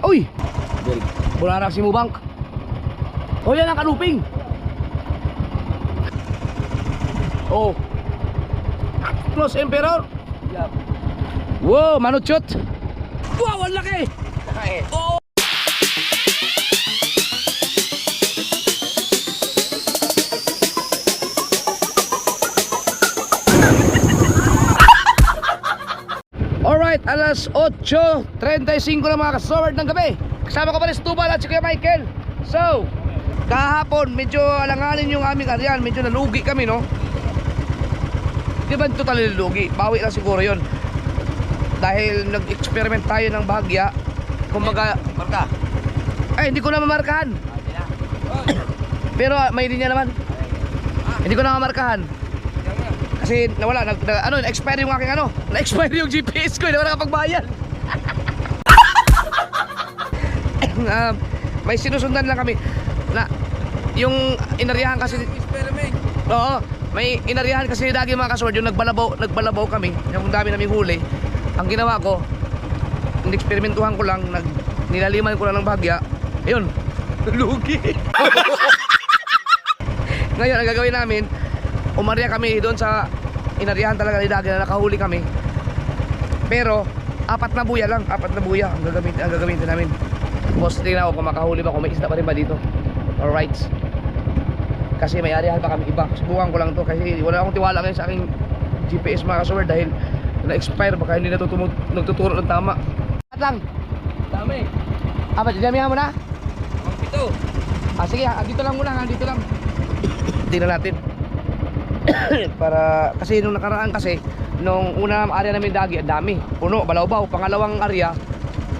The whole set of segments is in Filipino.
Uy! Wala na si Mubang. Oh, yan ang kanuping. Oh. Close Emperor. Wow, manuchot. Wow, ang laki. Oh. Alright, alas 8:35 na mga kasaward ng gabi. Kasama ko pa rin si Tubal at si Kuya Michael. So, kahapon medyo alanganin yung aming aryan. Medyo nalugi kami, no? Di ba totally nalugi? Bawi lang siguro yon. Dahil nag-experiment tayo ng bahagya. Kumbaga, marka. Ay, hindi ko na mamarkahan. Pero may linya naman. Hindi ko na mamarkahan. Kasi nawala, na-expire yung aking na-expire yung GPS ko, hindi ko nakapagbayad. May sinusundan lang kami na yung inariyahan kasi. Oo, may inariyahan kasi ni Dagi mga kasword, yung nagbalabaw kami, yung dami naming huli. Ang ginawa ko, in-experimentuhan ko lang, nilaliman ko lang ng bahagya. Ayun, lugi. Ngayon, ang gagawin namin, umarya kami doon sa inariyahan talaga ni Dagi na nakahuli kami. Pero 4 na buya lang, 4 na buya ang gagamitin namin. Boss, tingnan ako kung makahuli ba, kung may isda pa rin ba dito. Alright. Kasi may arihan pa kami iba. Subukan ko lang to kasi wala akong tiwala ngayon sa aking GPS mga kasword dahil na-expire, baka hindi nagtuturo ng tama. At lang. Dami. Apa, damihan mo na? Ito. Sige, dito lang muna, dito lang. Tingnan natin. Para kasi nung nakaraan kasi nung unang area namin Dagi, dami, puno, balawbaw. Pangalawang area,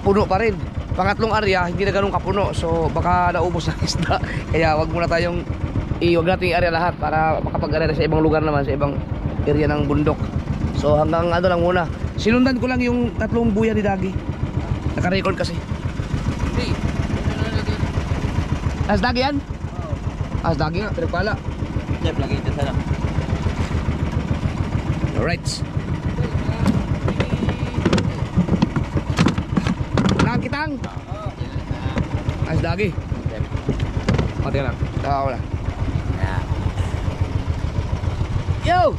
puno pa rin. Pangatlong area, hindi na ganun kapuno. So baka naubos ng isda. Kaya wag muna tayong wag natin i-area lahat para makapag-area sa ibang lugar naman, sa ibang area ng bundok. So hanggang lang muna. Sinundan ko lang yung 3 buya ni Dagi. Naka-record kasi. Hey, as Dagi yan? As Dagi nga, pero pala. Jep lagi itu sana. Alright. Nakakitang? As Dagi. Pati lang. Wala. Yo!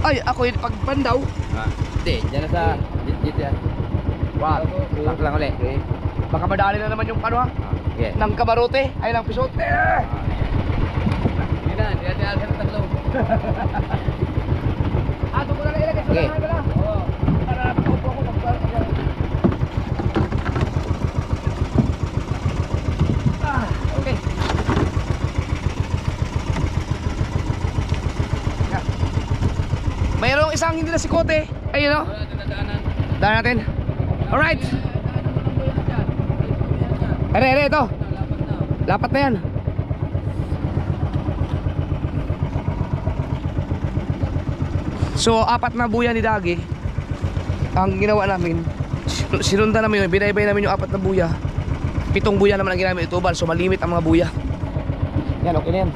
Ay, ako yung pagpandaw. Hindi, dyan na sa dito yan. Wow, Lock lang ulit. baka madali na naman yung Okay. ng kabarote, ay ng pisote. Hindi na, hindi na sa tatlo. Ato ko na ilagay sa Okay. langan pala. Oo. Para nakaupo ako magpapagyan. Okay. Mayroong isang hindi na sikote. Ayun o. Daan natin. Alright. Ere, ito. Lapat na yan. So 4 na buya ni Dagi. Ang ginawa namin, sinundan namin yun, binaybay namin yung 4 na buya. 7 buya naman ang ginamit ito, Tubal. So malimit ang mga buya. Yan, okay na yan.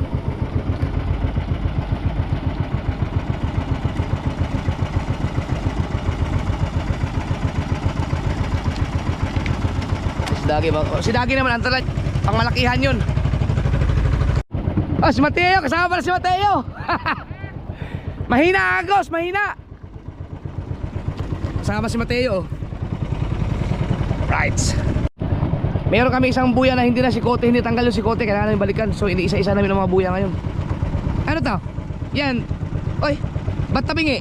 Si Dagi naman ang talag pangmalakihan yun. Oh, si Mateo, kasama pala si Mateo. Mahina agos, mahina. Kasama si Mateo. Right. Meron kami isang buya na hindi na sikote, hindi tanggal yung sikote, kailangan namin balikan. So iniisa-isa namin ang mga buya ngayon. Ano to? Yan. Oy, ba't tabingi?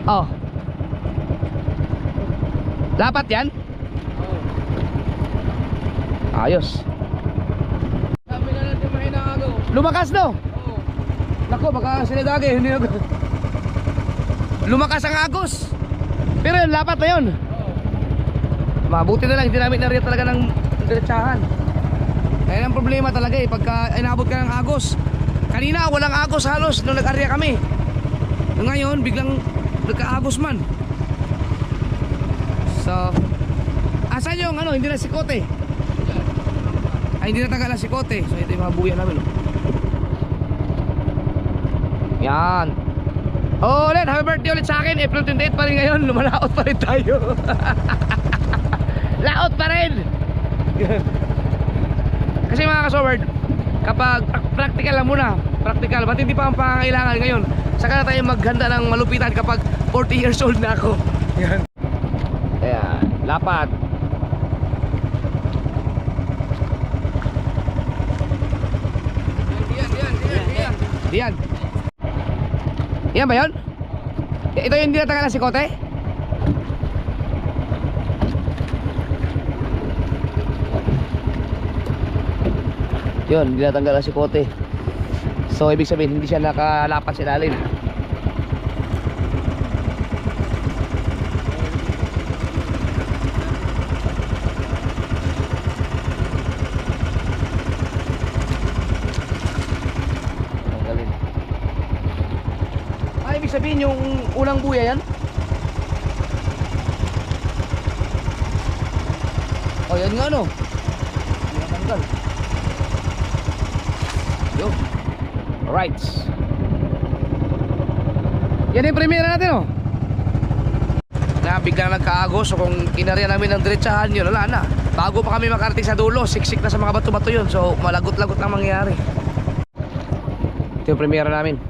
Oh. Lapat yan? Ayos. Sabi na natin mahina agaw. Lumakas no? Oo. Nako, baka sila Dagi hindi na. Lumakas ang agos. Pero yun, lapat na yun. Mabuti na lang, hindi namin nariyan talaga ng diretsahan. Ayan ang problema talaga eh, pagka inabot ka ng agos. Kanina walang agos halos nung nag-area kami. Ngayon, biglang nagka-agos man. So, asan yung hindi na sikote? Ay, hindi na tagal na sikote. So ito yung mga buya namin. Yan. Oo ulit, happy birthday ulit sa akin. April 28 pa rin ngayon, lumalaot pa rin tayo. Laot pa rin. Kasi mga kasoward, kapag practical lang muna, practical, ba't hindi pa ang pangangailangan ngayon? Saka na tayo maghanda ng malupitan kapag 40 years old na ako. Yan. Ayan, lapat. Diyan. Yan ba yun? Ito yung dinatanggal si Kote? Yun, dinatanggal si Kote. So ibig sabihin hindi siya nakalapat sa ilalim. Tanggalin. Ibig sabihin yung unang buya yan? Oh, yan nga no. Tinatanggal. Yo. Alright. Yan yung premiere natin oh. Na biglang nagkaagos. So kung kinarya namin ng diretsahan yun, wala na. Bago pa kami makarating sa dulo, siksik na sa mga bato-bato yun. So malagot-lagot lang mangyayari. Ito yung premiere namin.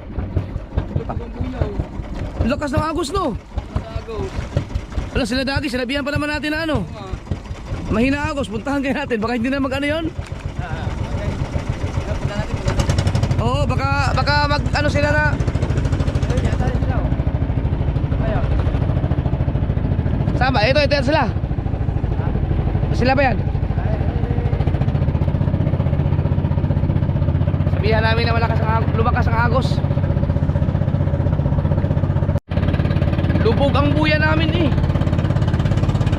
Lakas ng agos no. Wala sila dati, sinabihan pa naman natin na ano. Mahina agos, puntahan kayo natin. Baka hindi na mag ano yun. Oo, baka mag ano sila na. Sama, ito yan sila. Sila ba yan? Sabihan namin na lumakas ang agos. Lubog ang buya namin eh.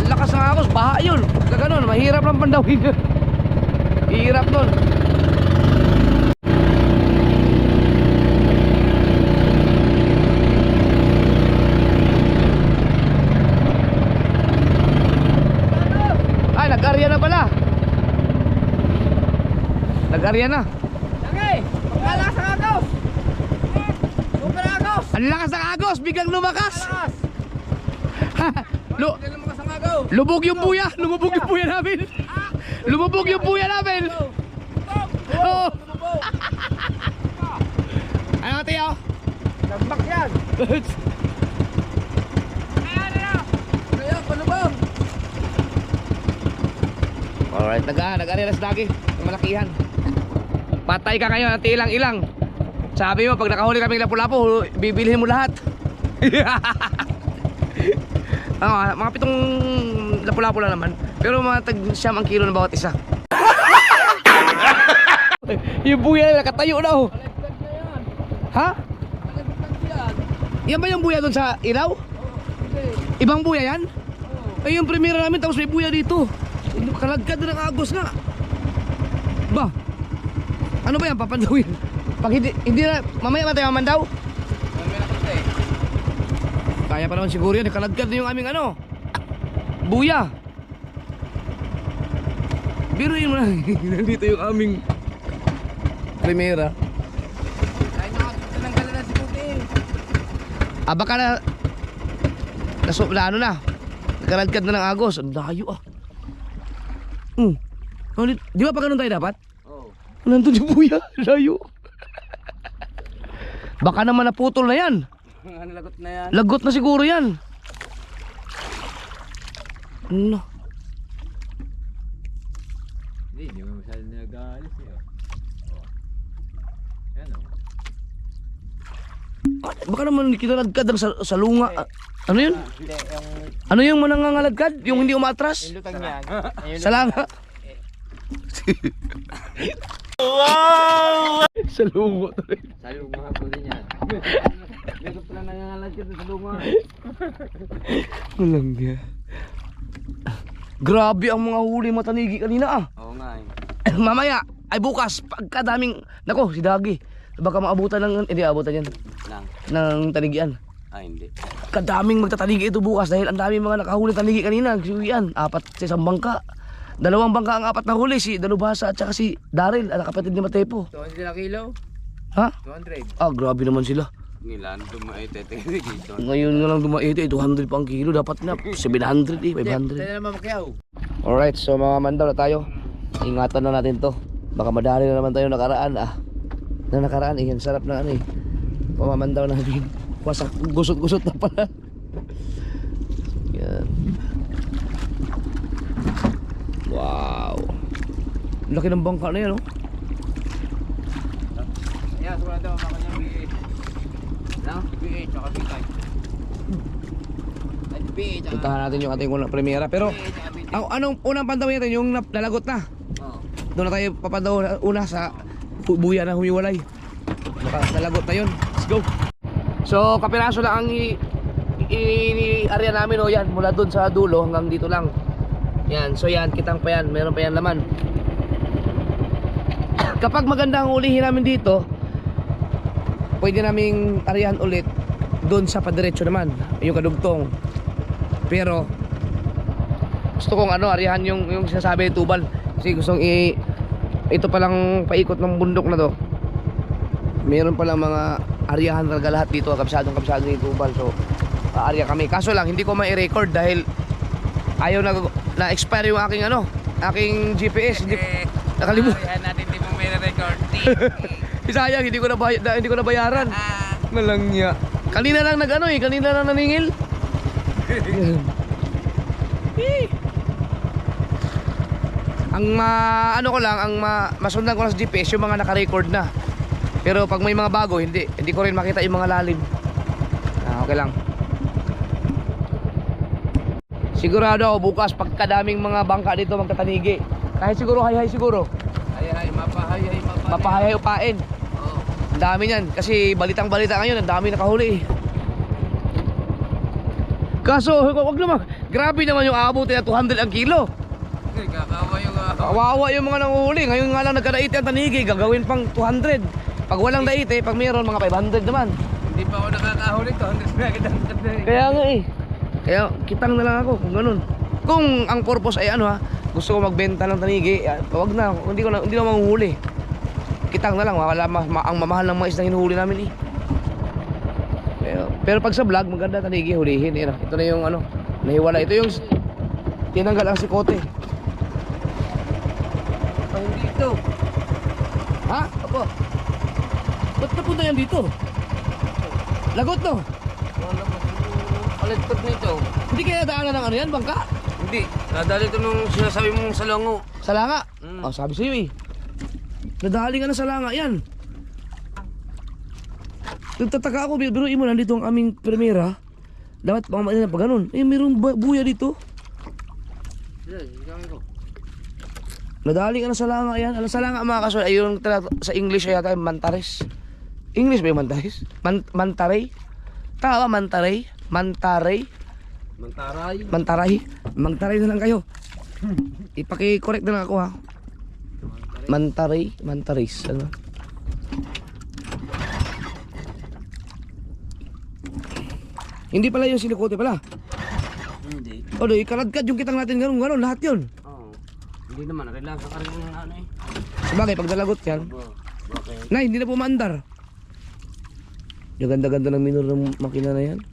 Lakas ng agos, baha yun. Gaganon, mahirap lang pandawin. Hirap nun. Ay, nag-arya na pala. Nag-arya na. Lagi! Pagkalakas ang agos! Super agos! Ang lakas ng agos, biglang lumakas. Lumakas ang agaw! Lubog yung buya, lumubog yung buya namin. Lumubog yung buya namin. Oo. Ano tiyo? Nagbak yan! Kaya, palubang! Alright, nag-arelas lagi. Yung malakihan. Patay ka ngayon at ilang-ilang. Sabi mo, pag nakahuli kaming lapu-lapu, bibilihin mo lahat. Mga 7 lapu-lapu lang naman. Pero mga tag-siyam ang kilo na bawat isa. Yung buya na nakatayo na oh. Ha? Yan ba yung buya doon sa ilaw? Ibang buya yan? Ay yung premiere namin tapos may buya dito. Kalagkad na ng agos nga. Ba? Ano ba yan? Papandawin? Pag hindi na, mamaya ba tayo mamandaw? Kaya pa naman siguro yan. Kalagkad na yung aming ano. Buya. Biruin mo na. Nandito yung aming primera. Ay, nakatanggalan na si Puti. Baka na ano na. Nagkalagkad na ng agos. Ang layo ah. Di ba pa ganun tayo dapat? Oo. Nandun yung buya. Layo. Baka naman naputol na yan. Lagot na yan. Lagot na siguro yan. No. Hindi mo masyado nag-aalis eh. Yan o. Baka naman kinalagkad sa lunga. Ano yun? Hindi, yung Ano yung manangangalagkad? Yung hindi umatras? lutang yan. Sa langa. Wow! Sa lungo to rin. Sa luma po din yan. Dito pala nangangalagkad sa luma. Walang niya. Grabe ang mga huli matanigi kanina ah. Oo nga eh. Mamaya, ay bukas, pagkadaming, nako si Dagi. Baka maabutan ng, hindi abutan yan, ng tanigian. Hindi. Kadaming magtatanigi ito bukas dahil ang daming mga nakahuli tanigi kanina. Yan, 4 sa isang bangka. 2 bangka ang 4 na huli, si Dalubhasa at saka si Daryl, ang kapatid ni Matepo. 200 na kilo? Ha? 200. Ah, grabe naman sila. Nilan, dumay tete dito. Ngayon nga lang dumaito 200 pa ang kilo. Dapat na 700 500. Tayo naman makiyaw. Alright, so mga mandaw na tayo. Ingatan na natin to. Baka madali na naman tayo nakaraan yan, sarap na ano eh. Pamamandaw natin. Wasak, gusot-gusot na pala. Yan. Wow. Laki ng bangka na yan, oh. Ayan, sulat daw makanya BA. Lang, BA tsaka bitay. Ay, BA tsaka. Puntahan natin yung ating unang premiera. Pero, anong unang pandaw natin? Yung nalagot na. Oo. Doon na tayo papandaw una sa buya na humiwalay. Nalagot na yun. Let's go. So, kapiraso lang ang area namin, oh, yan. Mula doon sa dulo hanggang dito lang. Yan, so yan, kitang pa yan. Meron pa yan laman. Kapag maganda ang ulihin namin dito, pwede naming areahan ulit doon sa padiretso naman, yung kadugtong. Pero gusto kong areahan yung sinasabi ni Tubal. Kasi gustong ito palang paikot ng bundok na to. Meron palang mga areahan talaga lahat dito, kabsadong ni Tubal. So area kami. Kaso lang hindi ko mai-record dahil ayaw na-expire yung aking GPS. Nakalimutan. Ayan natin, di mo may record. Sayang, hindi ko na bayaran. Malangya. Kanina lang kanina lang naningil. Masundan ko lang sa GPS yung mga naka-record na. Pero pag may mga bago, hindi ko rin makita yung mga lalim. Okay lang. Sigurado ako bukas pagkadaming mga bangka dito magtatanigi. Kahit siguro hay siguro. Hay, mapahay. Mapahay upain. Oo. Ang dami niyan kasi balitang-balita ngayon, ang dami nakahuli. Kaso, wag naman. Grabe naman yung aabot na 200 ang kilo. Kakawa yung Kawawa yung mga nanguhuli. Ngayon nga lang nagkadaite ang tanigi, gagawin pang 200. Pag walang daite, pag mayroon mga 500 naman. Hindi pa ako nakakahuli to. Kaya nga eh. Kaya kitang na lang ako kung ganun. Kung ang purpose ay gusto ko magbenta ng tanigi, wag na, hindi na manguhuli. Kitang na lang, ang mamahal ng mga isdang hinuhuli namin eh. Pero pag sa vlog, maganda tanigi hulihin. Ito na yung nahiwala. Ito yung tinanggal ang sikote. Hindi ito. Ha? Apo. Ba't napunta yan dito? Lagot no? Wala mo. Kalitkot nito. Hindi kaya daanan ng yan, bangka? Hindi. Nadali ito nung sinasabi mong salongo. Salanga? Mm. Oh, sabi sa'yo eh. Nadali ka na salanga yan. Nagtataka ako, biruin mo, nandito ang aming primera. Dapat pang pa ganun. Mayroong buya dito. Nadali ka na salanga yan. Alam salanga mga kaso, ayun sa English ay yata mantares. English ba yung mantares? Mantaray? Tama ba mantaray? Mantaray? Mantaray na lang kayo. Ipaki-correct na lang ako ha. Mantaris. Ano? Hindi pala yung silikote pala. Hindi. O do, ikaladkad yung kitang natin ganun, lahat yun. Oo. Hindi naman, relax ka rin yung eh. Sabagay, pag nalagot yan. Okay. Na, hindi na pumaandar. Yung ganda-ganda ng minor ng makina na yan.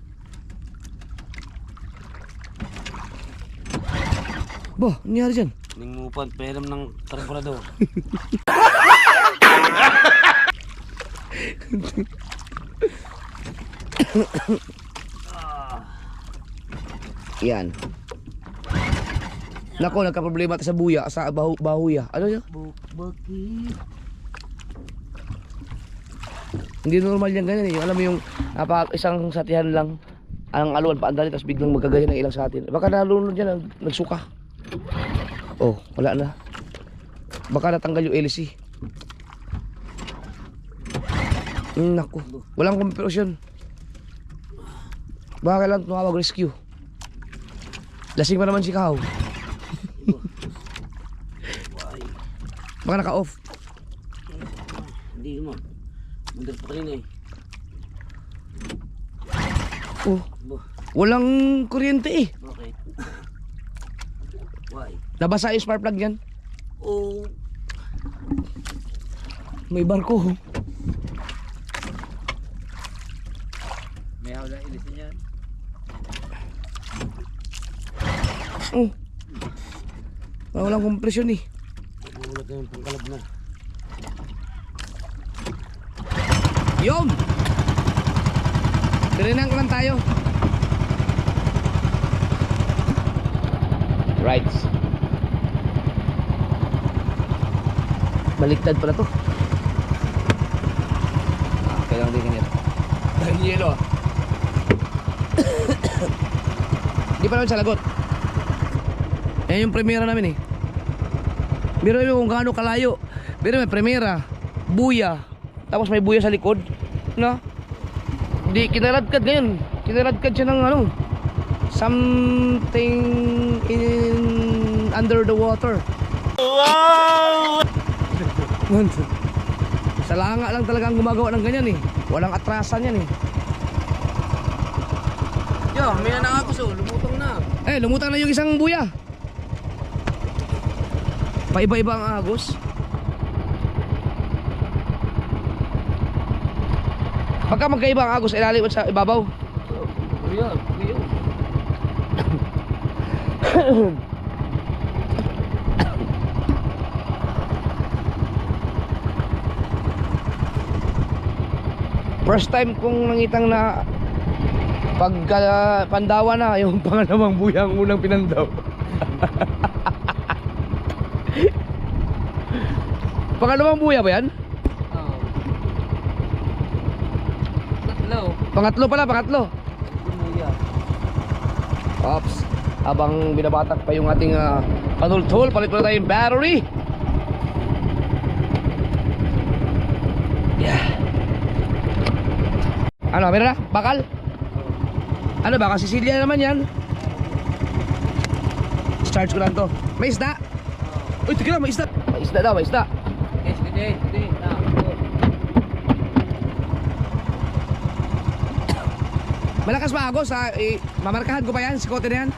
Bo, nangyari dyan? Ningupan, peram ng karburador. Yan. Nako, nagka-problema tayo sa buya, sa bahuya. Ano yun? Bakit? Hindi normal yan ganyan eh. Alam mo yung isang satihan lang ang aluan paandali tapos biglang magkagaya ng ilang satin. Baka nalunod yan, nagsuka. Oh, wala na. Baka natanggal yung LC. Naku, walang kompresyon. Baka kailangan tumawag rescue. Lasing pa naman si Kahaw. Baka naka-off. Hindi mo. Mundur pa rin eh. Oh, walang kuryente eh. Okay. Why? Nabasa yung spark plug yan. Oh. May barko. May hawla ilisin yan. Oh. Walang kompresyon eh. Ulat na yung pangkalab na. Yun! Tirinang lang tayo. Rights. Baliktad pala to. Kailangan din ganyan. Dahil yelo ah. Di pa naman siya lagot. Yan yung premiera namin eh. Biro mo kung gaano kalayo. Biro may premiera, buya, tapos may buya sa likod. No? Di kinaladkad ngayon. Kinaladkad siya ng ano, something in under the water. Wow! Sa langa lang talaga ang gumagawa ng ganyan eh. Walang atrasan yan eh. Yo, may nanakakos oh, lumutang na. Eh, lumutang na yung isang buya. Paiba-iba ang agos. Pagka magkaiba ang agos, ilalim at sa ibabaw. Yan, yan. First time kong nangitang na pagka pandawa na yung pangalawang buya ang unang pinandaw. Pangalawang buya ba yan? Oh. Tatlo. Pangatlo pala, pangatlo. Buya. Ops, habang binabatak pa yung ating panultol, palit pala tayong battery. Yeah. Ano, meron na? Bakal? Ano, baka Sicilia naman yan. Charge ko lang to. May isda? Uy, tignan, may isda. May isda daw, may isda. Yes, today. Na. Malakas ba agos ha? Mamarkahan ko pa yan, si Kote na yan.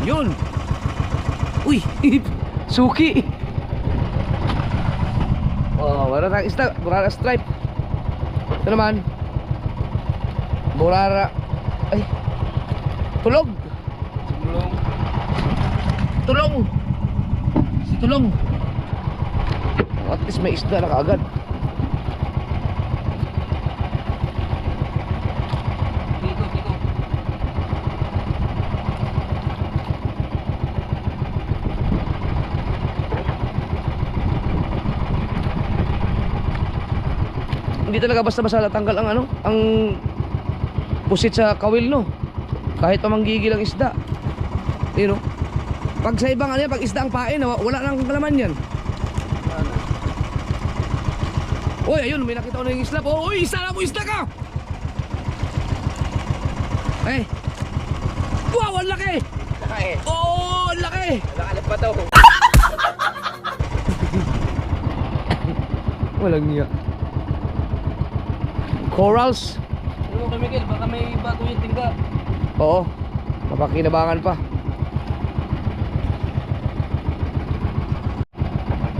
Yun. Uy, suki. Oh, wala na isda, burara stripe. Ito naman. Burara. Ay. Tulog. Tulong. Tulong. Si Tulong. At least may isda na kaagad. Dito. Hindi talaga basta-basta natanggal ang ano, ang pusit sa kawil no. Kahit pa manggigil ang isda. You know. Pag sa ibang ano yan, pag isda ang pain, wala nang kalaman yan. Uy, ayun, may nakita ko na yung isla po. Uy, isa na mo, isda ka! Eh. Wow, ang laki! Laki. Oh, ang laki! Nakalip pa daw. Walang niya. Corals. Ano ka Miguel, baka may bago yung tingga. Oo. Mapakinabangan pa.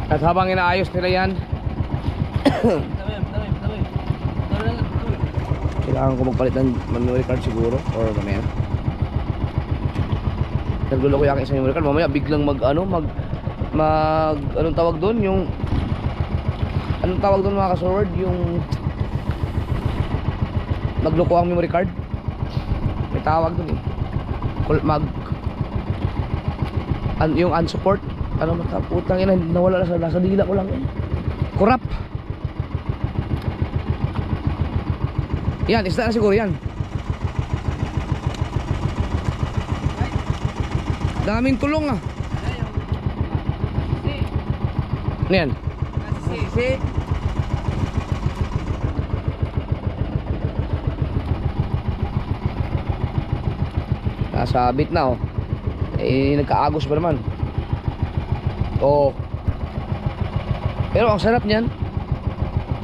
At habang inaayos nila yan, Dami. kailangan ko magpalit ng memory card siguro or mamaya. Nagulo ko yung aking isang memory card, mamaya biglang mag anong tawag doon, yung anong tawag doon mga ka-sword, yung magloko ang memory card. May tawag doon eh. Yung unsupport, ano mataputang ina, nawala na nasa dila ko lang eh. Corrupt. Yan, isda na siguro yan. Daming tulong ah. Ano yan? Si. Nasabit na oh. Eh, nagkaagos pa naman. Oh. Pero ang sarap niyan.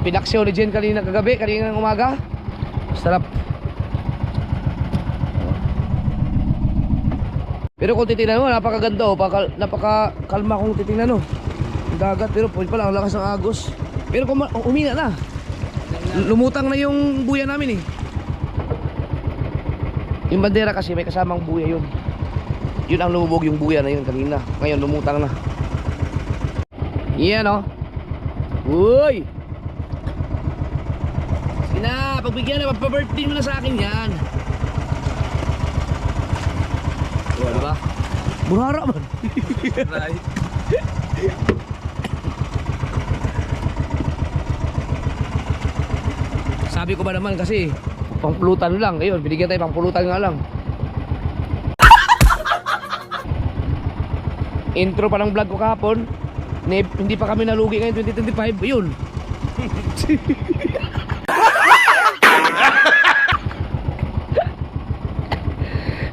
Pinaksyo ni Jen kanina kagabi, kanina ng umaga. Sarap. Pero kung titingnan mo, napakaganda oh. Napakakalma kung titingnan oh. Ang dagat, pero pwede pala ang lakas ng agos. Pero kung umina na. Lumutang na yung buya namin eh. Yung bandera kasi may kasamang buya yun. Yun ang lumubog yung buya na yun kanina. Ngayon lumutang na. Yan o. Uy! Sige na, pagbigyan na, magpa-birthday mo na sa akin yan. O, diba? Burara man. Right. Sabi ko ba naman kasi pangpulutan lang. Ayun, binigyan tayo pangpulutan nga lang. Intro pa ng vlog ko kahapon. Hindi pa kami nalugi ngayon 2025. Ayun.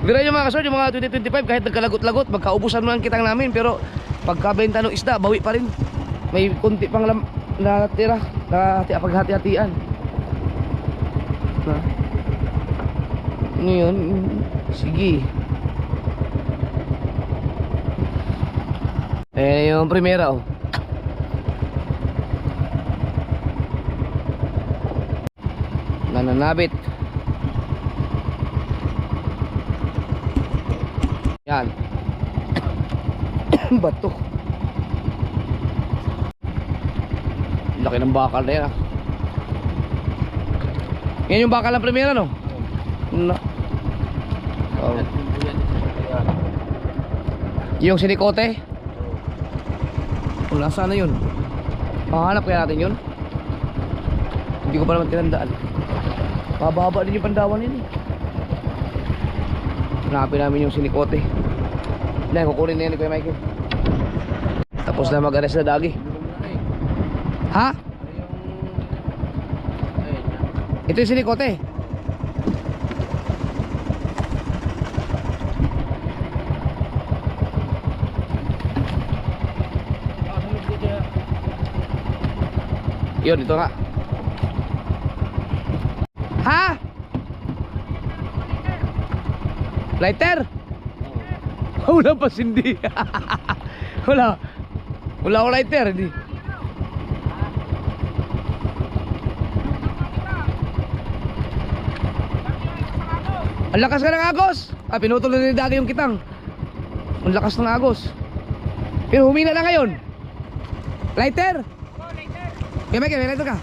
Bira yung mga kasod, yung mga 2025 kahit nagkalagot-lagot, magkaubusan mo ang kitang namin. Pero pagkabenta ng isda, bawi pa rin. May kunti pang natira na paghati-hatian. Ngayon, sige. Yung primera oh. Nananabit. Yan. Bato. Laki ng bakal na yan ah. Yan yung bakal ng primera no? No. Oh. Yung sinikote? Wala sana yun. Mahanap kaya natin yun? Hindi ko pa naman tinandaan. Mababa din yung pandawan yun eh. Hanapin namin yung sinikote. Dahil kukunin na yan ni Kuya Michael. Tapos na mag-arrest na dagi. Ha? Ito yung sinikote. Yun, ito nga. Ha? Lighter? Wala pa sindi. Wala. Wala ako lighter, hindi. Ang lakas ka ng agos. Pinutol na ni Dagi yung kitang. Ang lakas ng agos. Pero humina na ngayon. Lighter? Kaya may lighter ka.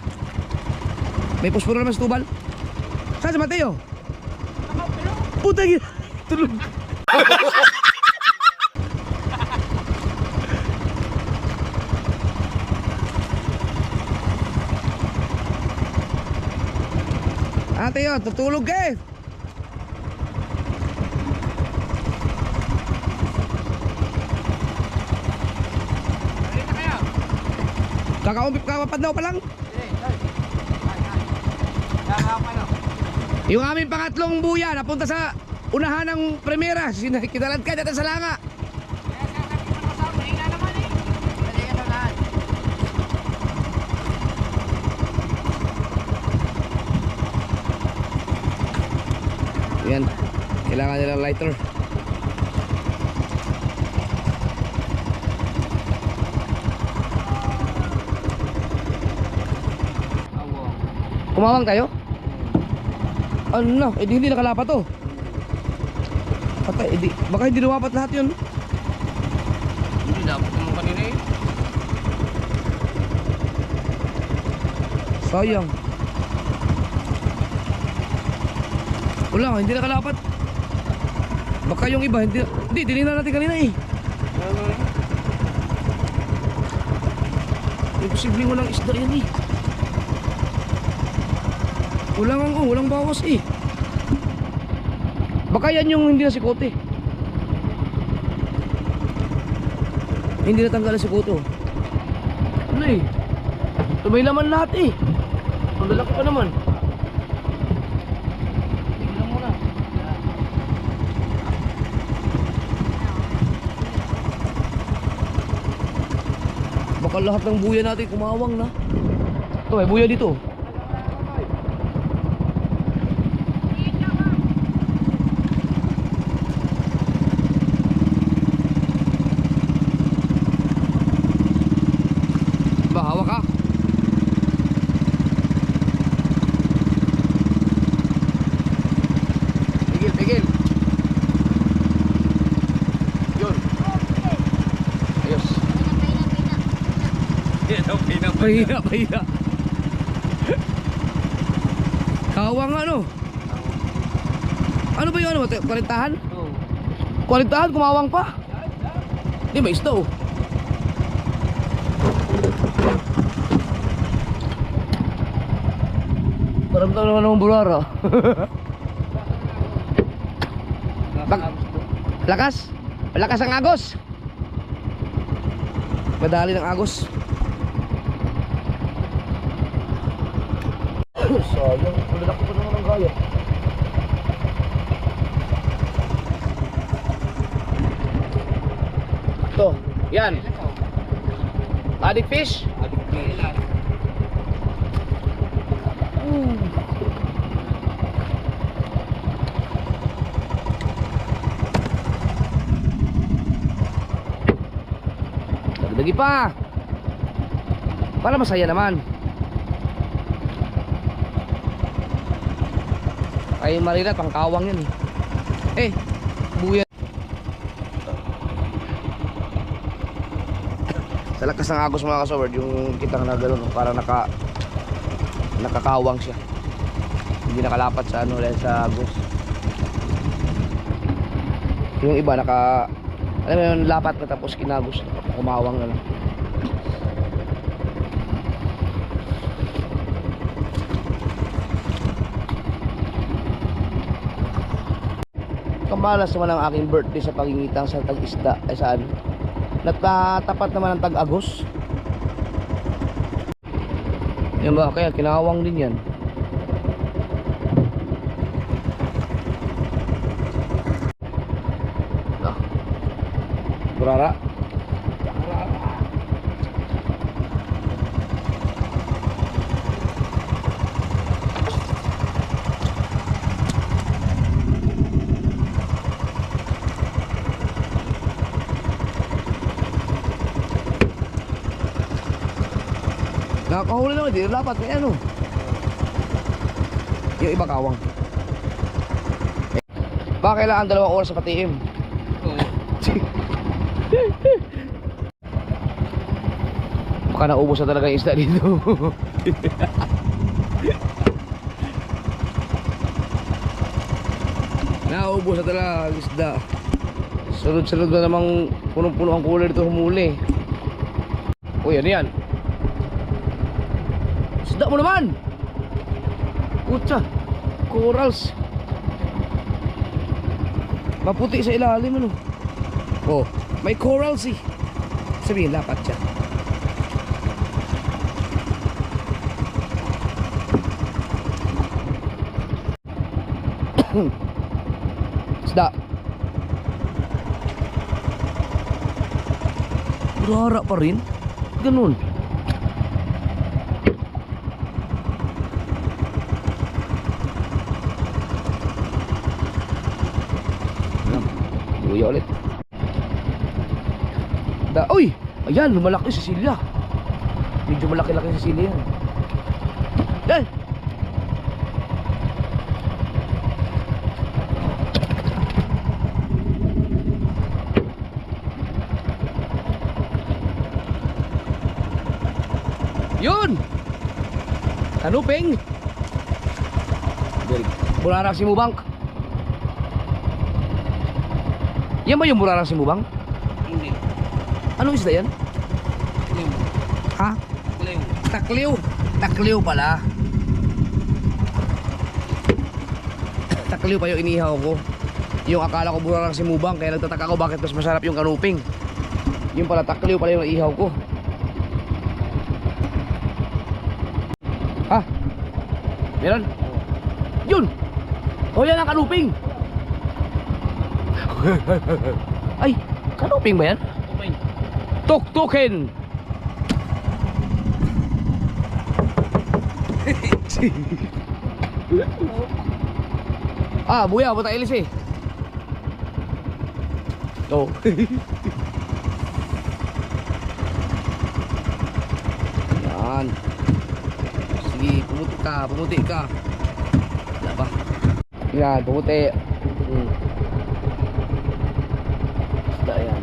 May posporo naman sa tubal. Saan sa Mateo? Puta gina. Tulog. Ate yun, tutulog ka eh. Kakaumpip ka mapadaw pa lang. Yung aming pangatlong buya napunta sa unahan ng primera. Kinalad ka dito sa langa. Yan, kailangan nilang lighter. Kumawang tayo? Ano na? Eh di hindi nakalapat to. Patay, eh baka hindi lumapat lahat yun. Hindi dapat naman kanina eh. Sayang. Wala, hindi nakalapat. Baka yung iba, hindi tinignan natin kanina eh. Imposibleng walang isda yan eh. Walang bawas eh. Baka yan yung hindi na sikote. Hindi natanggal na sikote oh. Ano eh? Tumay laman lahat eh. Ang lalaki pa naman. Tignan mo na. Baka lahat ng buya natin kumawang na. Ito may buya dito. Mahina, mahina. Kawang ano? Ano ba yung ano? Kwalintahan? Oo. Kwalintahan, kumawang pa. Di may isda oh. Maramdaman naman naman bulara. Lakas? Lakas ang agos. Madali ng agos. Sayang, malaki pa naman ang gaya. Ito, yan. Adik fish. Adik fish. Dagdagi pa. Para masaya naman. Ay marina, pangkawang yun eh. Buya. Sa lakas ng agos mga kasaward, yung kitang na gano'n, para nakakawang siya. Hindi nakalapat sa ano dahil sa agos. Yung iba alam mo yung lapat na tapos kinagos, kumawang na lang. Kamalas naman ang aking birthday sa pagingitang sa tag-isda ay saan? Natatapat naman ang tag-agos. Yan ba? Kaya kinawang din yan. Burara. Nakakahuli naman, di dapat kaya ano. Yung iba kawang. Baka kailangan 2 oras sa patiim. Oo. Baka naubos na talaga yung isda dito. Naubos na talaga ang isda. Sunod-sunod na namang punong-puno ang cooler dito humuli. Uy, ano yan? Isda mo naman! Putsa! Corals! Maputi sa ilalim ano. Oh, may corals eh. Sabihin, lapat siya. Isda. Burara pa rin. Ganun. Buya ulit. Uy! Ayan, lumalaki si Sila. Medyo malaki-laki si Sila yan. Eh! Yun! Kanuping! Burarang Simubang. Yan ba yung burarang Simubang? Hindi. Anong isda yan? Takliw. Ha? Takliw. Takliw. Takliw pala. Takliw pa yung inihaw ko. Yung akala ko burarang Simubang, kaya nagtataka ko bakit mas masarap yung kanuping. Yung pala takliw pala yung ihaw ko. Ha? Meron? Yun! O yan ang kanuping! Ay, kanuping ba yan? Okay. Tuktukin! Buya, buta ilis eh. Oh. Yan. Sige, pumuti ka. Wala ba? Yan, pumuti. Basta yan.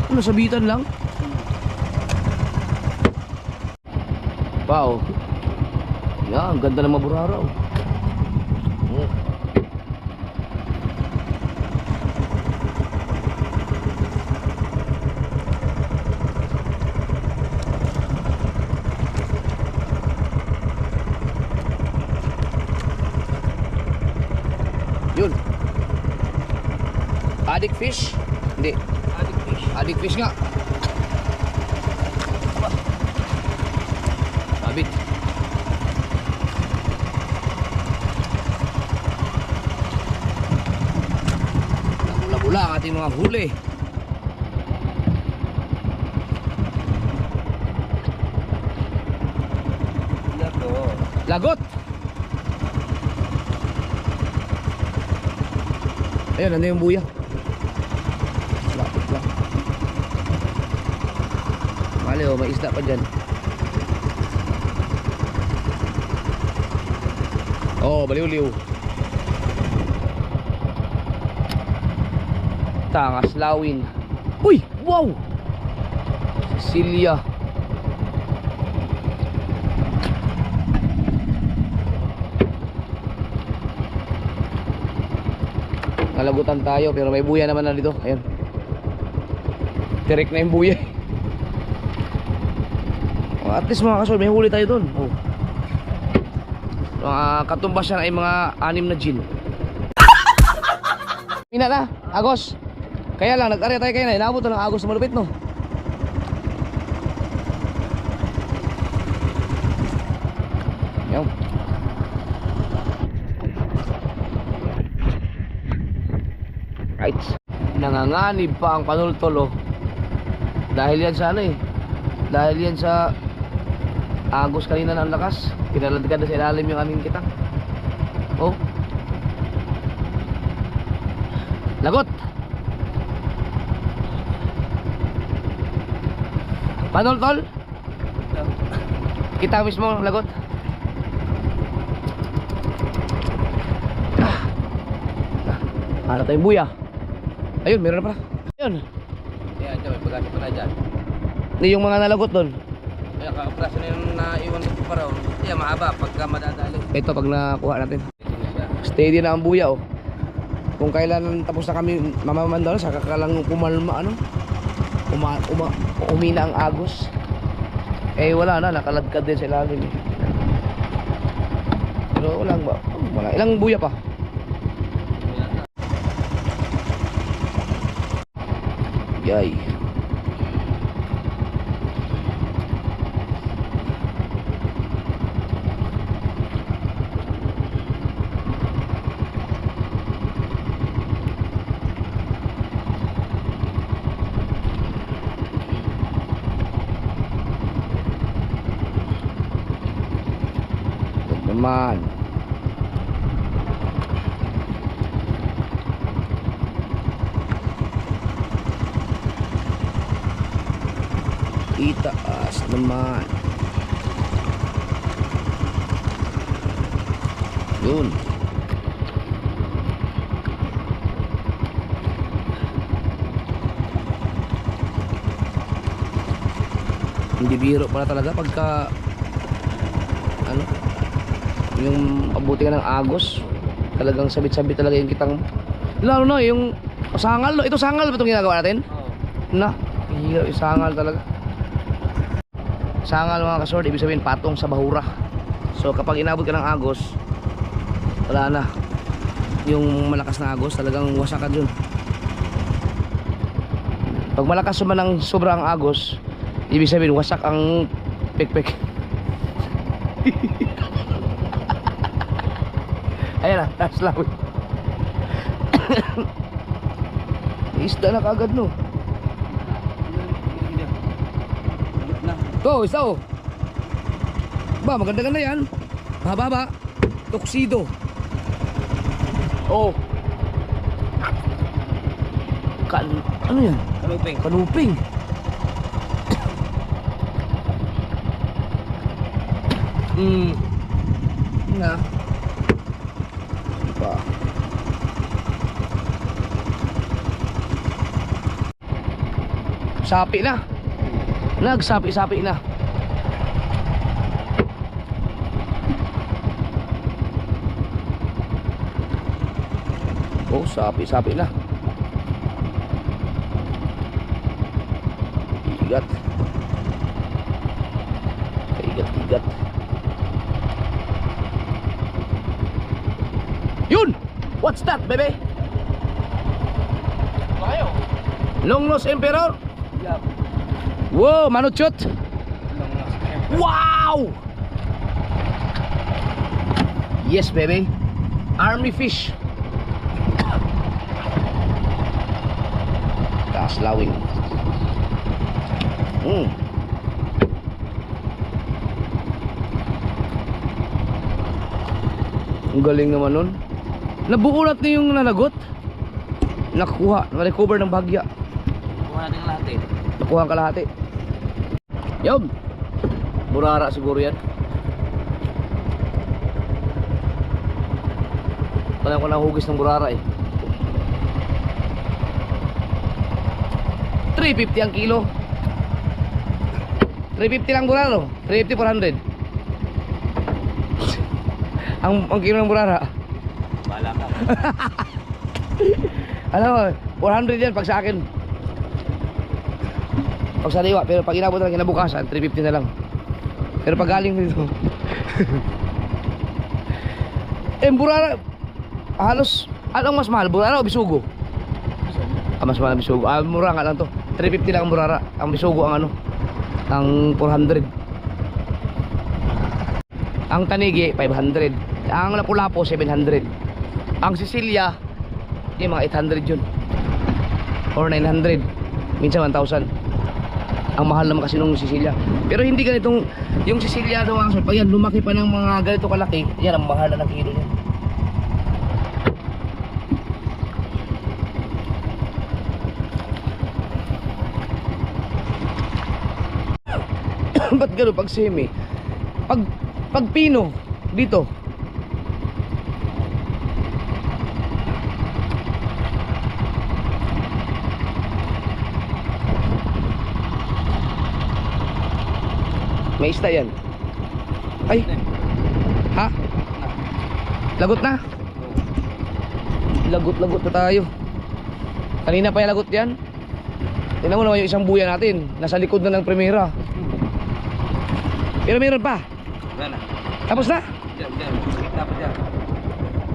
Ano, sabitan lang? Wow. Yan, ang ganda ng maburaraw. Yun. Adik fish? Hindi. Adik fish. Adik fish nga. Sabit. Bula-bula ang ating mga huli. Lato. Lagot. Ayun, nandun yung buya. Lapit lang. Mali oh, may isda pa dyan. Oh, baliw-liw. Tangas, lawin. Uy, wow! Cecilia. Nalagutan tayo pero may buya naman na dito. Ayun. Direct na yung buya. Oh, at least mga kasol, may huli tayo dun. Oh. Katumbas yan ay mga 6 na gin. Pina na, Agos. Kaya lang, nag-area tayo kayo na. Inaabot na ng Agos na malupit, no? Yan. Right. Nanganganib pa ang panultol, oh. Dahil yan sa ano eh. Dahil yan sa Agos kanina na ang lakas. Pinaladkad na sa ilalim yung aming kitang. Oh. Lagot. Panultol? Kita mismo lagot. Ano tayong buya? Ayun, meron na pala. Ayun. Yan, dyan, may pagkasi pa na dyan. Hindi yung mga nalagot doon. Kaya kakapraso na yung naiwan ko pa raw. Kaya mahaba pagka madadali. Ito pag nakuha natin. Ito na siya. Steady na ang buya, oh. Kung kailan tapos na kami mamamandala, saka ka lang kumalma, ano? Umina ang Agos. Eh wala na, nakaladkad din sa ilalim eh. Pero wala. Ilang buya pa? Yay. Naman. Itaas naman. Yun. Hindi biro pala talaga pagka ano, yung pabuti ka ng Agos, talagang sabit-sabit talaga yung kitang. Lalo na yung sangal, no? Ito sangal ba itong ginagawa natin? Oo. Na, yung sangal talaga. Sangal mga kasord, ibig sabihin patong sa bahura. So kapag inabot ka ng Agos, wala na. Yung malakas na Agos, talagang wasak ka dun. Pag malakas naman ng sobrang Agos, ibig sabihin wasak ang pekpek. Ayan na, that's lawin. Isda na kagad, no? To, isa, oh. Ba, maganda-ganda yan. Haba-haba. Tuxedo. Oh. Ano yan? Kaluping. Kanuping. Na. Pa. Sapi na. Nagsapi-sapi na. Oh, sapi-sapi na. Igat. Igat. Yun! What's that, baby? Kayo? Long nose emperor? Yup. Wow, manuchot. Long nose. Wow! Yes, baby. Army fish. Kaslawing. Ang galing naman nun. Nabuulat na yung nanagot. Nakuha, na-recover ng bahagya. Kuha natin ang lahat eh. Nakuha ang kalahati. Yun. Burara siguro yan. Tanong ko na hugis ng burara eh. 350 ang kilo. 350 lang burara, no? 350, 400. ang kilo ng burara. Bahala ka. Alam mo, 400 yan pag sa akin. Pag sa liwa, pero pag inabot lang kinabukasan, 350 na lang. Pero pag galing dito burara, halos, anong mas mahal? Burara o bisugo? Mas mahal ang bisugo. Mura nga lang to. 350 lang ang burara. Ang bisugo ang ano, ang 400. Ang tanigi 500. Ang lapu-lapo 700. Ang Sicilia yung mga 800 yun, or 900, minsan 1,000. Ang mahal naman kasi nung Sicilia. Pero hindi ganitong, yung Sicilia daw ang pag yan lumaki pa ng mga ganito kalaki, yan ang mahal na ng kilo niya. Ba't gano'n pag semi? Pag pino dito may isda yan. Ay, ha? Lagot na? Lagot na tayo. Kanina pa yung lagot yan. Tingnan mo naman yung isang buya natin, nasa likod na ng primera. Pero meron pa. Wala na. Tapos na? Diyan. Gitna pa dyan.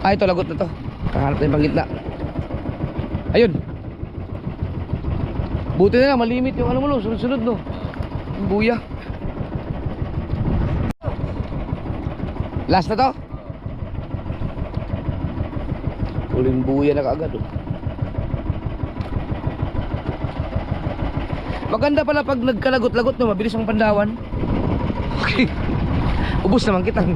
Ah, ito lagot na to. Kahanap na yung panggitna. Ayun. Buti na lang, malimit yung ano mo no, sunod-sunod no. Yung buya. Last na to. Uling buya na kaagad oh. Maganda pala pag nagkalagot-lagot no, mabilis ang pandawan. Okay. Ubus naman kita.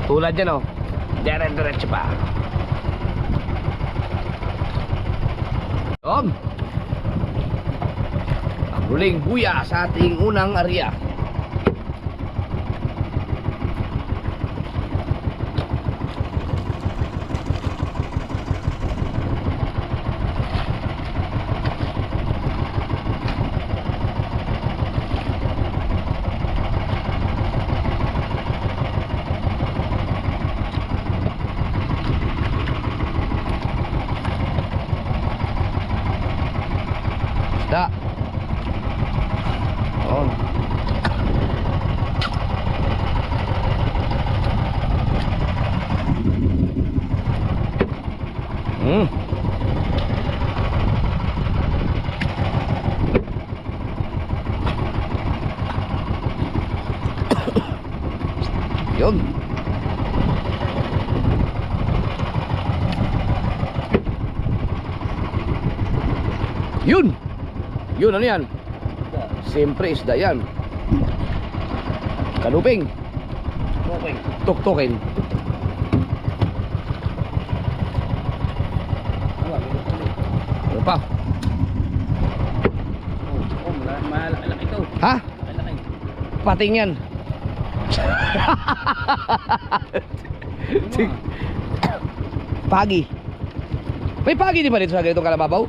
Tulad dyan oh. Diretso pa. Ang huling buya sa ating unang area. Da. Oh. Yun. Yun. Yun, ano yan? Siyempre isda yan. Kanuping. Okay. Tuktukin. Ano pa? Malaki ito. Ha? Malaki. Pating yan. Pagi. May pagi di ba dito sa ganitong kalababaw?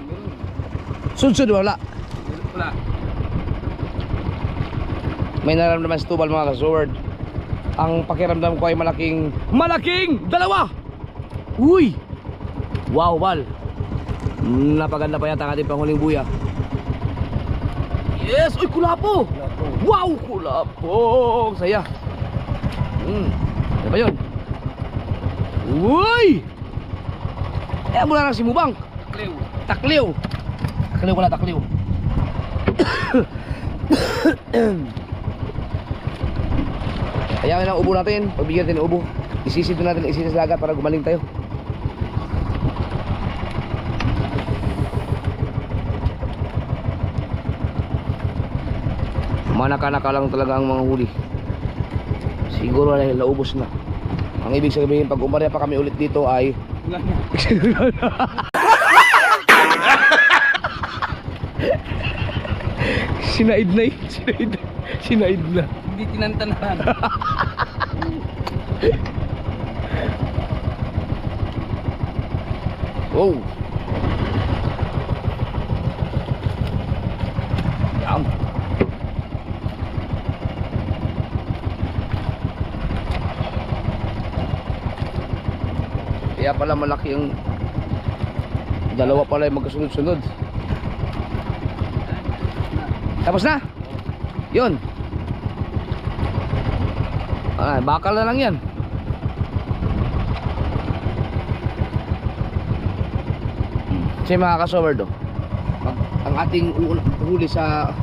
Sunsud wala. Wala. May naramdaman si Tubal mga kasword. Ang pakiramdam ko ay malaking dalawa. Uy! Wow, Bal. Napaganda pa yata ang ating panghuling buya. Yes! Uy, kulapo! Wow, kulapo! Saya. Ano ba yun? Uy! Eh, mula na si Mubang. Kliw. Takliw. Takliw pala, takliw. Kaya ang ubo natin, pagbigyan natin ng ubo. Isisid natin, isisid sa dagat para gumaling tayo. Manaka-naka lang talaga ang mga huli. Siguro dahil naubos na. Ang ibig sabihin, pag umarya pa kami ulit dito ay Wala na. Sinaid na eh. Sinaid na. Hindi tinantanahan. Wow. Yum. Kaya pala malaki yung dalawa pala yung magkasunod-sunod. Tapos na? Yun. Ah, bakal na lang yan. Kasi mga kasover do, ang ating huli sa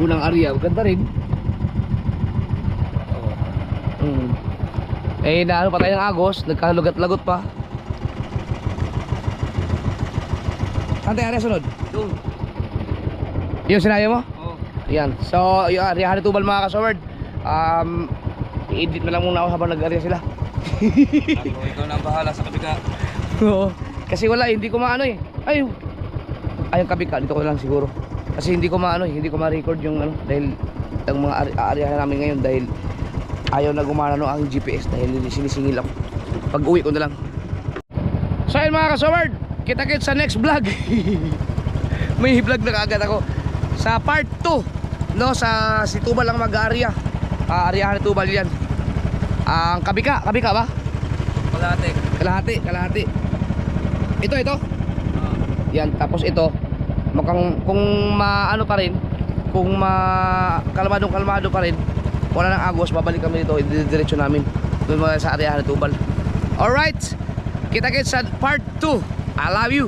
unang area, ganda rin. Eh naano pa tayo ng agos, nagkalugat-lagot pa. Saan tayo area sunod? Doon. Yung sinabi mo? Oo. Ayan. So, yung area Haritubal mga kasover, i-edit na lang muna ako habang nag-area sila. Ikaw na ang bahala sa kabika. Oo. Kasi wala, hindi ko maano eh. Ay, yung kabika, dito ko lang siguro. Kasi hindi ko maano, hindi ko ma-record yung ano, dahil ang mga area namin ngayon dahil ayaw na gumana no ang GPS dahil sinisingil ako. Pag uwi ko na lang. So ayun mga kasaward, kita-kits sa next vlog. May vlog na kaagad ako sa part 2 no, sa si Tubal ang mag-area. Area ni Tubal yan. Ang kabika ba? Kalahati. Ito. Yan, tapos ito, kung maano pa rin, kung kalmado pa rin, wala nang agos, babalik kami dito, diretso namin doon sa area ni Tubal. Alright, kita-kits sa part 2. I love you.